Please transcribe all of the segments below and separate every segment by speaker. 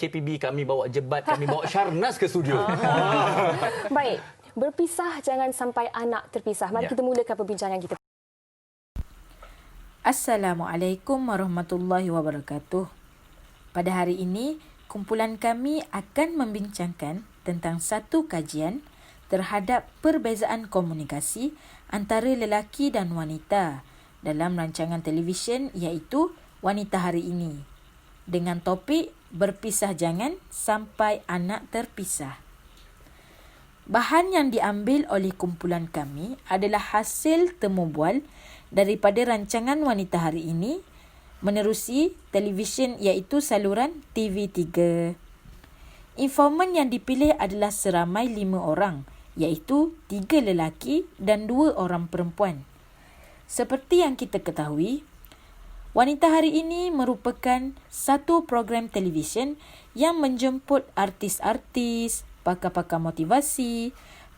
Speaker 1: KPB, kami bawa Jebat, kami bawa Syarnas ke studio.
Speaker 2: Baik, berpisah jangan sampai anak terpisah. Mari kita mulakan perbincangan kita.
Speaker 3: Assalamualaikum warahmatullahi wabarakatuh. Pada hari ini, kumpulan kami akan membincangkan tentang satu kajian terhadap perbezaan komunikasi antara lelaki dan wanita dalam rancangan televisyen iaitu Wanita Hari Ini dengan topik Berpisah Jangan Sampai Anak Terpisah. Bahan yang diambil oleh kumpulan kami adalah hasil temu bual daripada rancangan Wanita Hari Ini menerusi televisyen iaitu saluran TV3. Informan yang dipilih adalah seramai 5 orang iaitu 3 lelaki dan 2 orang perempuan. Seperti yang kita ketahui, Wanita Hari Ini merupakan satu program televisyen yang menjemput artis-artis, pakar-pakar motivasi,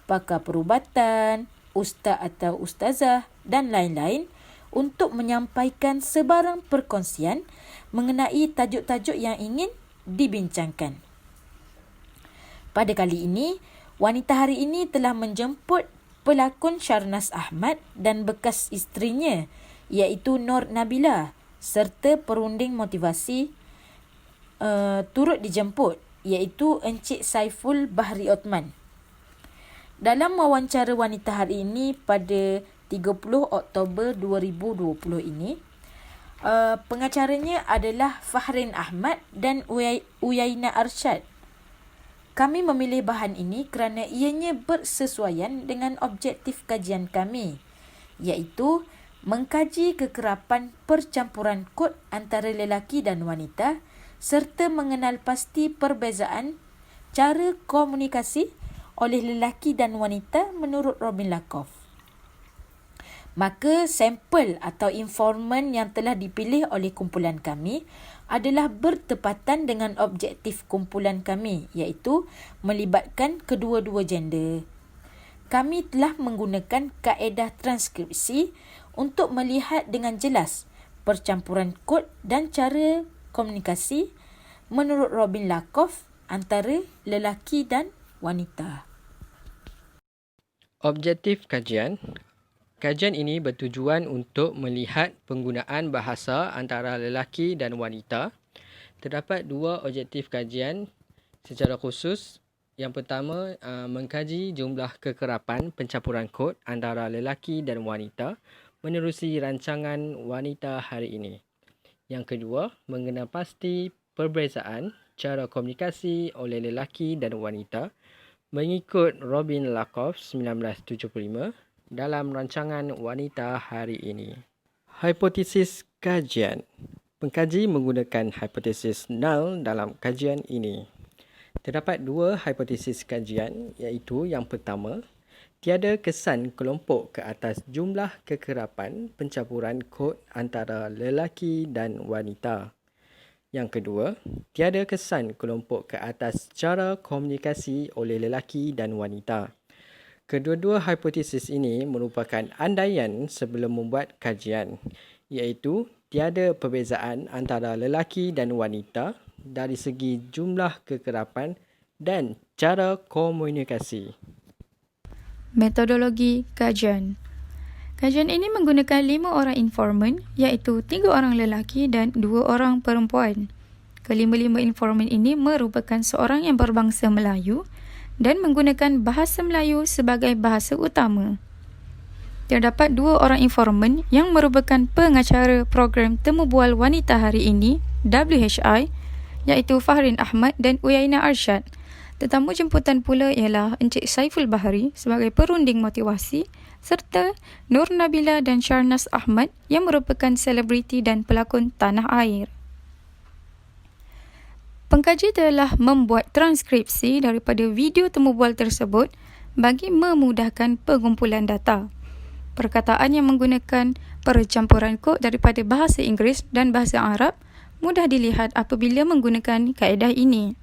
Speaker 3: pakar perubatan, ustaz atau ustazah dan lain-lain untuk menyampaikan sebarang perkongsian mengenai tajuk-tajuk yang ingin dibincangkan. Pada kali ini, Wanita Hari Ini telah menjemput pelakon Syarnas Ahmad dan bekas isterinya iaitu Nur Nabila serta perunding motivasi turut dijemput iaitu Encik Saiful Bahri Othman. Dalam wawancara Wanita Hari Ini pada 30 Oktober 2020 ini, pengacaranya adalah Fahrin Ahmad dan Uyaina Arsyad. Kami memilih bahan ini kerana ianya bersesuaian dengan objektif kajian kami, iaitu mengkaji kekerapan percampuran kod antara lelaki dan wanita serta mengenal pasti perbezaan cara komunikasi oleh lelaki dan wanita menurut Robin Lakoff. Maka sampel atau informan yang telah dipilih oleh kumpulan kami adalah bertepatan dengan objektif kumpulan kami iaitu melibatkan kedua-dua gender. Kami telah menggunakan kaedah transkripsi untuk melihat dengan jelas percampuran kod dan cara komunikasi menurut Robin Lakoff antara lelaki dan wanita.
Speaker 4: Objektif kajian. Kajian ini bertujuan untuk melihat penggunaan bahasa antara lelaki dan wanita. Terdapat 2 objektif kajian secara khusus. Yang pertama, mengkaji jumlah kekerapan pencampuran kod antara lelaki dan wanita menerusi rancangan Wanita Hari Ini. Yang kedua, mengenal pasti perbezaan cara komunikasi oleh lelaki dan wanita mengikut Robin Lakoff 1975 dalam rancangan Wanita Hari Ini. Hipotesis kajian. Pengkaji menggunakan hipotesis null dalam kajian ini. Terdapat 2 hipotesis kajian iaitu yang pertama, tiada kesan kelompok ke atas jumlah kekerapan pencampuran kod antara lelaki dan wanita. Yang kedua, tiada kesan kelompok ke atas cara komunikasi oleh lelaki dan wanita. Kedua-dua hipotesis ini merupakan andaian sebelum membuat kajian, iaitu tiada perbezaan antara lelaki dan wanita dari segi jumlah kekerapan dan cara komunikasi.
Speaker 5: Metodologi kajian. Kajian ini menggunakan 5 orang informan iaitu 3 orang lelaki dan 2 orang perempuan. Kelima-lima informan ini merupakan seorang yang berbangsa Melayu dan menggunakan bahasa Melayu sebagai bahasa utama. Terdapat 2 orang informan yang merupakan pengacara program Temu Bual Wanita Hari Ini WHI iaitu Fahrin Ahmad dan Uyaina Arsyad. Tetamu jemputan pula ialah Encik Saiful Bahri sebagai perunding motivasi serta Nur Nabila dan Syarnas Ahmad yang merupakan selebriti dan pelakon tanah air. Pengkaji telah membuat transkripsi daripada video temu bual tersebut bagi memudahkan pengumpulan data. Perkataan yang menggunakan percampuran kod daripada bahasa Inggeris dan bahasa Arab mudah dilihat apabila menggunakan kaedah ini.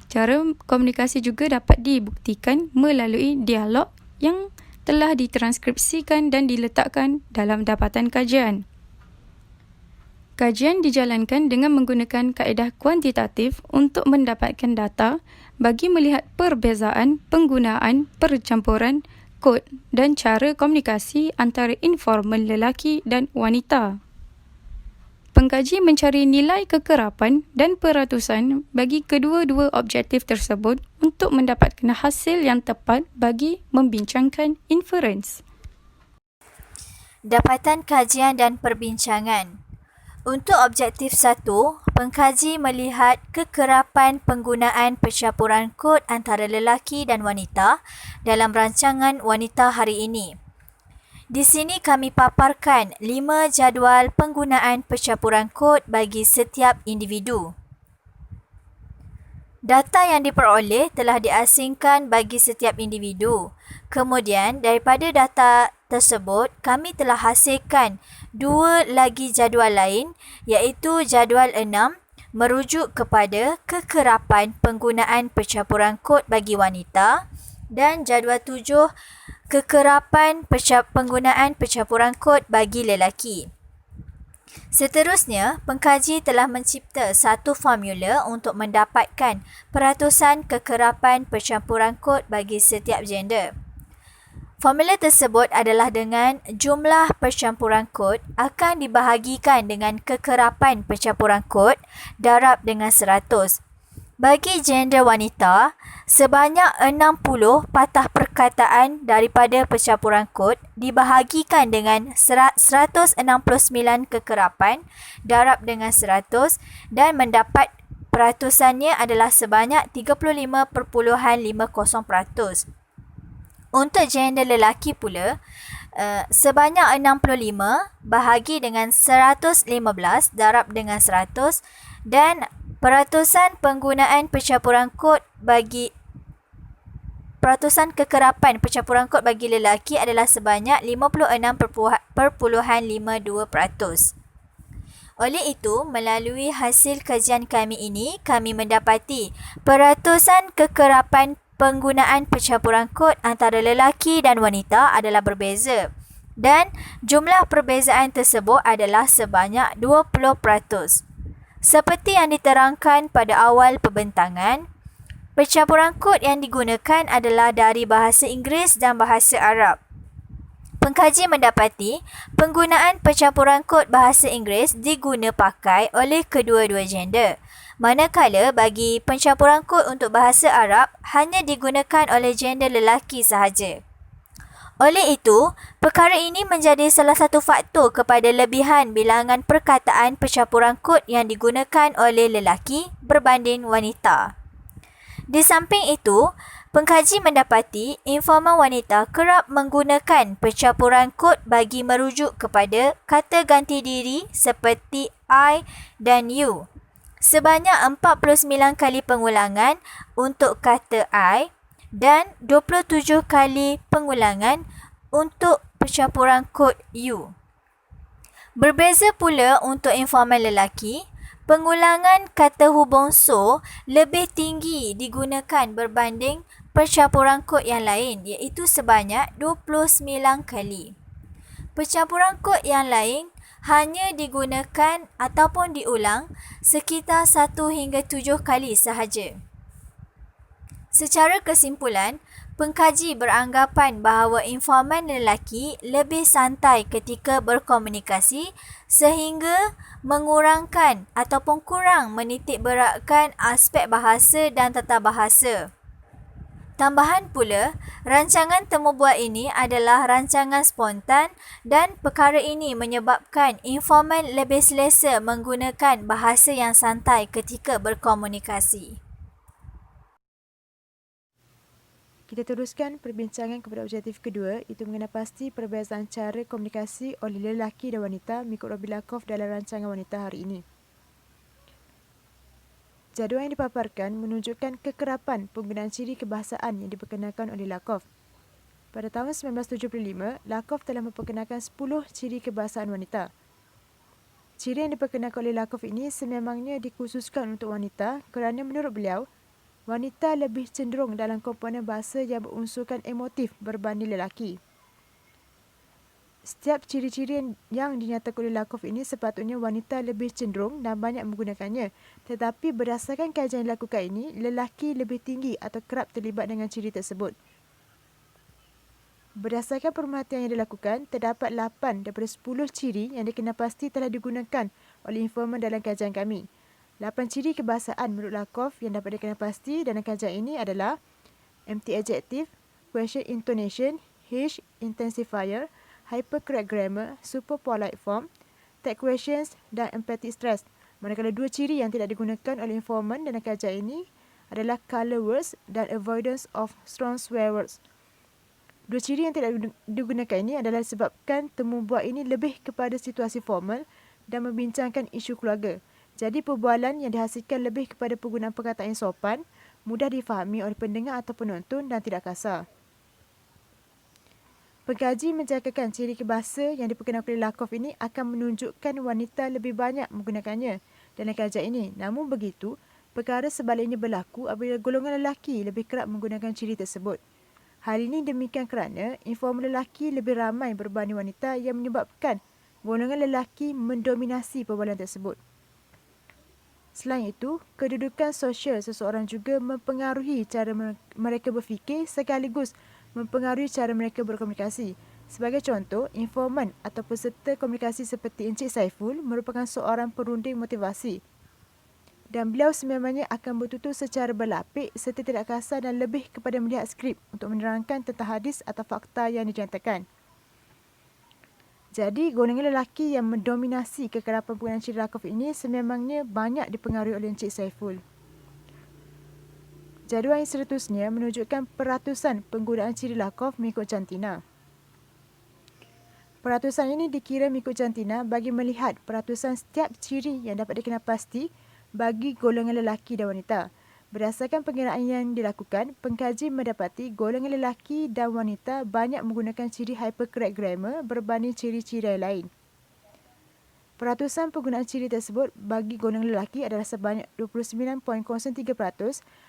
Speaker 5: Cara komunikasi juga dapat dibuktikan melalui dialog yang telah ditranskripsikan dan diletakkan dalam dapatan kajian. Kajian dijalankan dengan menggunakan kaedah kuantitatif untuk mendapatkan data bagi melihat perbezaan penggunaan percampuran kod dan cara komunikasi antara informan lelaki dan wanita. Pengkaji mencari nilai kekerapan dan peratusan bagi kedua-dua objektif tersebut untuk mendapatkan hasil yang tepat bagi membincangkan inference.
Speaker 6: Dapatan kajian dan perbincangan. Untuk objektif 1, pengkaji melihat kekerapan penggunaan pencampuran kod antara lelaki dan wanita dalam rancangan wanita hari ini. Di sini kami paparkan 5 jadual penggunaan pencampuran kod bagi setiap individu. Data yang diperoleh telah diasingkan bagi setiap individu. Kemudian, daripada data tersebut, kami telah hasilkan 2 lagi jadual lain, iaitu jadual 6 merujuk kepada kekerapan penggunaan pencampuran kod bagi wanita dan jadual 7 kekerapan penggunaan pencampuran kod bagi lelaki. Seterusnya, pengkaji telah mencipta satu formula untuk mendapatkan peratusan kekerapan pencampuran kod bagi setiap gender. Formula tersebut adalah dengan jumlah pencampuran kod akan dibahagikan dengan kekerapan pencampuran kod darab dengan 100. Bagi gender wanita, sebanyak 60 patah perkataan daripada pencampuran kod dibahagikan dengan 169 kekerapan darab dengan 100 dan mendapat peratusannya adalah sebanyak 35.50%. Untuk gender lelaki pula, sebanyak 65 bahagi dengan 115 darab dengan 100 dan peratusan penggunaan pencampuran kod bagi peratusan kekerapan pencampuran kod bagi lelaki adalah sebanyak 56.52%. Oleh itu, melalui hasil kajian kami ini, kami mendapati peratusan kekerapan penggunaan pencampuran kod antara lelaki dan wanita adalah berbeza dan jumlah perbezaan tersebut adalah sebanyak 20%. Seperti yang diterangkan pada awal pembentangan, pencampuran kod yang digunakan adalah dari bahasa Inggeris dan bahasa Arab. Pengkaji mendapati penggunaan pencampuran kod bahasa Inggeris diguna pakai oleh kedua-dua gender, manakala bagi pencampuran kod untuk bahasa Arab hanya digunakan oleh gender lelaki sahaja. Oleh itu, perkara ini menjadi salah satu faktor kepada lebihan bilangan perkataan pencampuran kod yang digunakan oleh lelaki berbanding wanita. Di samping itu, pengkaji mendapati informan wanita kerap menggunakan pencampuran kod bagi merujuk kepada kata ganti diri seperti I dan you. Sebanyak 49 kali pengulangan untuk kata I dan 27 kali pengulangan untuk pencampuran kod you. Berbeza pula untuk informan lelaki, pengulangan kata hubung so lebih tinggi digunakan berbanding pencampuran kod yang lain, iaitu sebanyak 29 kali. Pencampuran kod yang lain hanya digunakan ataupun diulang sekitar 1 hingga 7 kali sahaja. Secara kesimpulan, pengkaji beranggapan bahawa informan lelaki lebih santai ketika berkomunikasi sehingga mengurangkan ataupun kurang menitik beratkan aspek bahasa dan tata bahasa. Tambahan pula, rancangan temu buat ini adalah rancangan spontan dan perkara ini menyebabkan informan lebih selesa menggunakan bahasa yang santai ketika berkomunikasi.
Speaker 7: Kita teruskan perbincangan kepada objektif kedua, iaitu mengenai pasti perbezaan cara komunikasi oleh lelaki dan wanita mengikut Robilakoff dalam rancangan wanita hari ini. Jadual yang dipaparkan menunjukkan kekerapan penggunaan ciri kebahasaan yang diperkenalkan oleh Lakoff. Pada tahun 1975, Lakoff telah memperkenalkan 10 ciri kebahasaan wanita. Ciri yang diperkenalkan oleh Lakoff ini sememangnya dikhususkan untuk wanita kerana menurut beliau, wanita lebih cenderung dalam komponen bahasa yang berunsurkan emotif berbanding lelaki. Setiap ciri-ciri yang dinyatakan oleh Lakoff ini sepatutnya wanita lebih cenderung dan banyak menggunakannya. Tetapi berdasarkan kajian yang dilakukan ini, lelaki lebih tinggi atau kerap terlibat dengan ciri tersebut. Berdasarkan pemerhatian yang dilakukan, terdapat 8 daripada 10 ciri yang dikenal pasti telah digunakan oleh informan dalam kajian kami. 8 ciri kebahasaan menurut Lakoff yang dapat dikenal pasti dalam kajian ini adalah empty adjective, question intonation, H intensifier, hypercorrect grammar, super polite form, tag questions dan emphatic stress. Manakala 2 ciri yang tidak digunakan oleh informan dalam kajian ini adalah colour words dan avoidance of strong swear words. 2 ciri yang tidak digunakan ini adalah disebabkan temu bual ini lebih kepada situasi formal dan membincangkan isu keluarga. Jadi perbualan yang dihasilkan lebih kepada penggunaan perkataan yang sopan, mudah difahami oleh pendengar atau penonton dan tidak kasar. Pengkaji menjangkakan ciri kebahasa yang diperkenalkan oleh Lakoff ini akan menunjukkan wanita lebih banyak menggunakannya dalam kajian ini. Namun begitu, perkara sebaliknya berlaku apabila golongan lelaki lebih kerap menggunakan ciri tersebut. Hal ini demikian kerana informan lelaki lebih ramai berbanding wanita yang menyebabkan golongan lelaki mendominasi perbualan tersebut. Selain itu, kedudukan sosial seseorang juga mempengaruhi cara mereka berfikir sekaligus mempengaruhi cara mereka berkomunikasi. Sebagai contoh, informan atau peserta komunikasi seperti Encik Saiful merupakan seorang perunding motivasi. Dan beliau sememangnya akan bertutur secara berlapik serta tidak kasar dan lebih kepada melihat skrip untuk menerangkan tentang hadis atau fakta yang dinyatakan. Jadi, golongan lelaki yang mendominasi kekerapan penggunaan ciri Lakoff ini sememangnya banyak dipengaruhi oleh Encik Saiful. Jadual yang seterusnya menunjukkan peratusan penggunaan ciri Lakoff mengikut jantina. Peratusan ini dikira mengikut jantina bagi melihat peratusan setiap ciri yang dapat dikenal pasti bagi golongan lelaki dan wanita. Berdasarkan pengiraan yang dilakukan, pengkaji mendapati golongan lelaki dan wanita banyak menggunakan ciri hypercorrect grammar berbanding ciri-ciri lain. Peratusan penggunaan ciri tersebut bagi golongan lelaki adalah sebanyak 29.03%,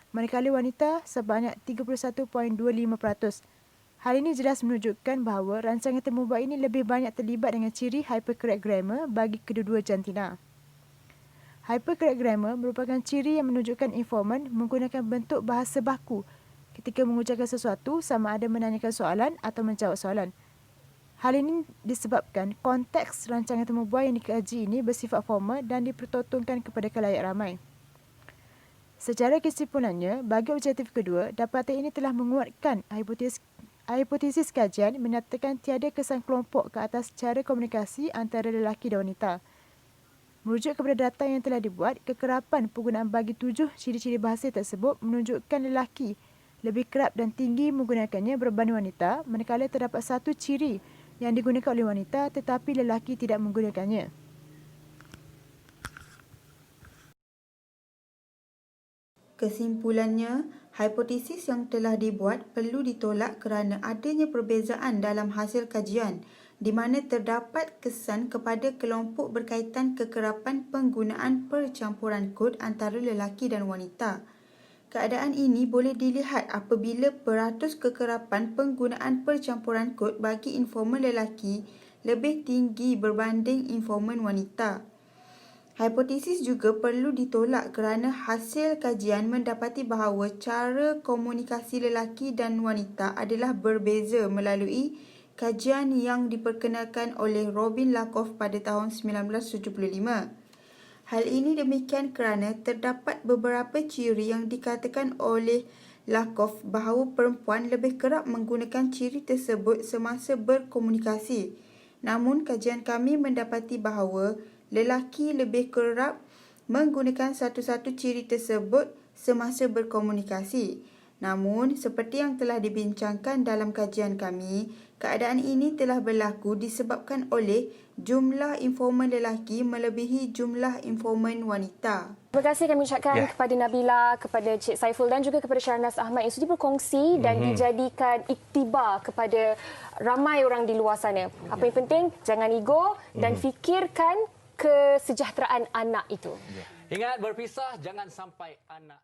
Speaker 7: manakala wanita sebanyak 31.25%. Hal ini jelas menunjukkan bahawa rancangan temu bual ini lebih banyak terlibat dengan ciri hypercorrect grammar bagi kedua-dua jantina. Hypercorrect grammar merupakan ciri yang menunjukkan informan menggunakan bentuk bahasa baku ketika mengucapkan sesuatu sama ada menanyakan soalan atau menjawab soalan. Hal ini disebabkan konteks rancangan temu bual yang dikaji ini bersifat formal dan dipertontonkan kepada khalayak ramai. Secara kesimpulannya, bagi objektif kedua, dapatan ini telah menguatkan hipotesis kajian menyatakan tiada kesan kelompok ke atas cara komunikasi antara lelaki dan wanita. Merujuk kepada data yang telah dibuat, kekerapan penggunaan bagi 7 ciri-ciri bahasa tersebut menunjukkan lelaki lebih kerap dan tinggi menggunakannya berbanding wanita, manakala terdapat satu ciri yang digunakan oleh wanita tetapi lelaki tidak menggunakannya.
Speaker 8: Kesimpulannya, hipotesis yang telah dibuat perlu ditolak kerana adanya perbezaan dalam hasil kajian di mana terdapat kesan kepada kelompok berkaitan kekerapan penggunaan percampuran kod antara lelaki dan wanita. Keadaan ini boleh dilihat apabila peratus kekerapan penggunaan percampuran kod bagi informan lelaki lebih tinggi berbanding informan wanita. Hipotesis juga perlu ditolak kerana hasil kajian mendapati bahawa cara komunikasi lelaki dan wanita adalah berbeza melalui kajian yang diperkenalkan oleh Robin Lakoff pada tahun 1975. Hal ini demikian kerana terdapat beberapa ciri yang dikatakan oleh Lakoff bahawa perempuan lebih kerap menggunakan ciri tersebut semasa berkomunikasi. Namun, kajian kami mendapati bahawa lelaki lebih kerap menggunakan satu-satu ciri tersebut semasa berkomunikasi. Namun, seperti yang telah dibincangkan dalam kajian kami, keadaan ini telah berlaku disebabkan oleh jumlah informan lelaki melebihi jumlah informan wanita.
Speaker 2: Terima kasih kami ucapkan kepada Nabila, kepada Cik Saiful dan juga kepada Syarnas Ahmad yang sudi berkongsi dan dijadikan iktibar kepada ramai orang di luar sana. Apa yang penting, jangan ego dan fikirkan kesejahteraan anak itu.
Speaker 1: Ingat, berpisah jangan sampai anak